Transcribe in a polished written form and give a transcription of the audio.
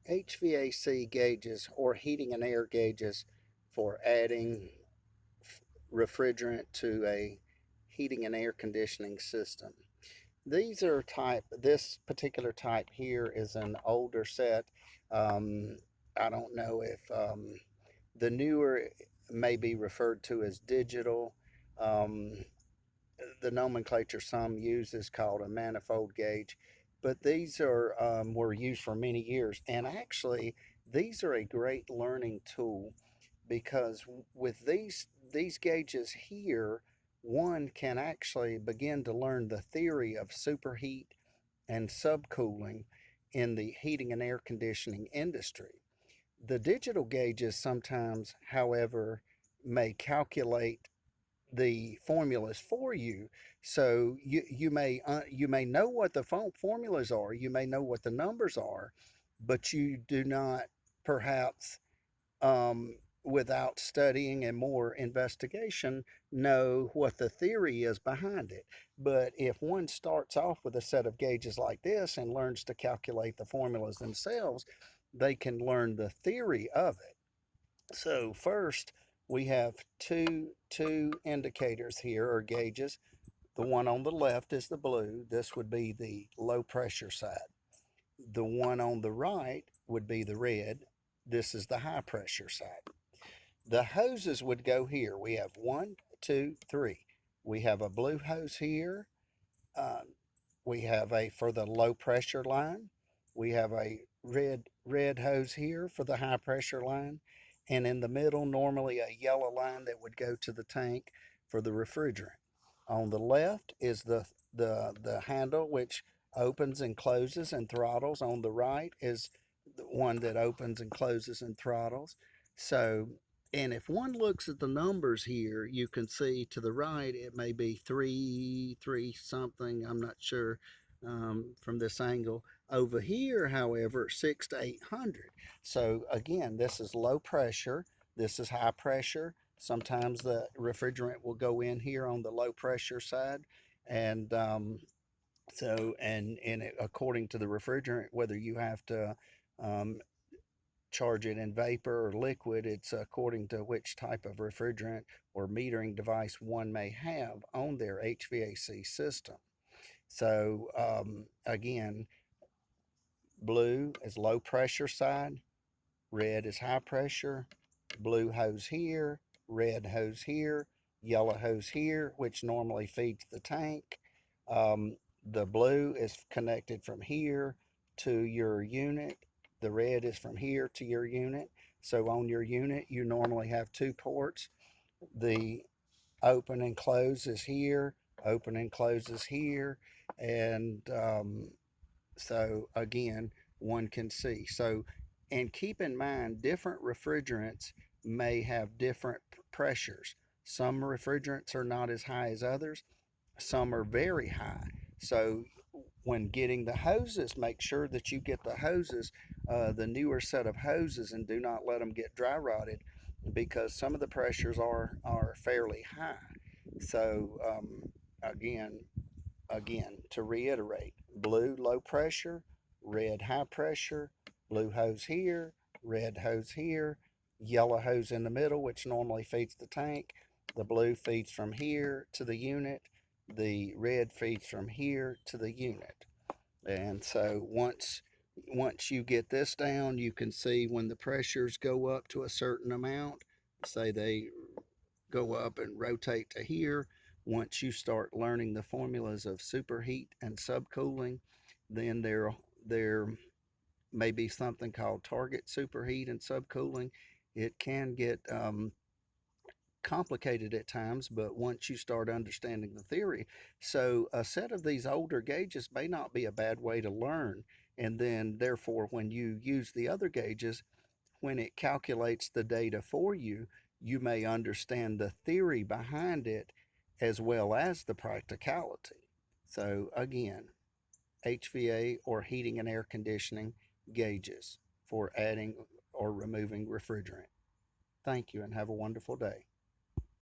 HVAC gauges, or heating and air gauges, for adding refrigerant to a heating and air conditioning system. This particular type here is an older set. Um, I don't know if the newer may be referred to as digital. Um, the nomenclature some use is called a manifold gauge, but these were used for many years, and actually these are a great learning tool because with these gauges here, one can actually begin to learn the theory of superheat and subcooling in the heating and air conditioning industry. The digital gauges sometimes, however, may calculate the formulas for you. So you may know what the formulas are, you may know what the numbers are, but you do not perhaps without studying and more investigation know what the theory is behind it. But if one starts off with a set of gauges like this and learns to calculate the formulas themselves, they can learn the theory of it. So first, we have two indicators here, or gauges. The one on the left is the blue. This would be the low pressure side. The one on the right would be the red. This is the high pressure side. The hoses would go here. We have one, two, three. We have a blue hose here. Uh, we have a for the low pressure line. We have a red hose here for the high pressure line, and in the middle normally a yellow line that would go to the tank for the refrigerant. On the left is the handle which opens and closes and throttles. On the right is the one that opens and closes and throttles. So, and if one looks at the numbers here, you can see to the right it may be three something. I'm not sure from this angle. Over here, however, 6 to 800. So again, this is low pressure. This is high pressure. Sometimes the refrigerant will go in here on the low pressure side, and according to the refrigerant, whether you have to um, charge it in vapor or liquid, it's according to which type of refrigerant or metering device one may have on their HVAC system. So again, blue is low pressure side, red is high pressure, blue hose here, red hose here, yellow hose here, which normally feeds the tank. The blue is connected from here to your unit. The red is from here to your unit. So on your unit, you normally have two ports. The open and close is here, open and close is here. And so again, one can see. So, and keep in mind, different refrigerants may have different pressures. Some refrigerants are not as high as others, some are very high. So, when getting the hoses, make sure that you get the hoses, the newer set of hoses, and do not let them get dry rotted because some of the pressures are fairly high. So, again, again, to reiterate, blue low pressure, red high pressure, blue hose here, red hose here, yellow hose in the middle, which normally feeds the tank. The blue feeds from here to the unit. The red feeds from here to the unit. And so once you get this down, you can see when the pressures go up to a certain amount, say they go up and rotate to here. Once you start learning the formulas of superheat and subcooling, then there may be something called target superheat and subcooling. It can get complicated at times, but once you start understanding the theory, so a set of these older gauges may not be a bad way to learn. And then, therefore, when you use the other gauges, when it calculates the data for you, you may understand the theory behind it as well as the practicality. So, again, HVA or heating and air conditioning gauges for adding or removing refrigerant. Thank you and have a wonderful day.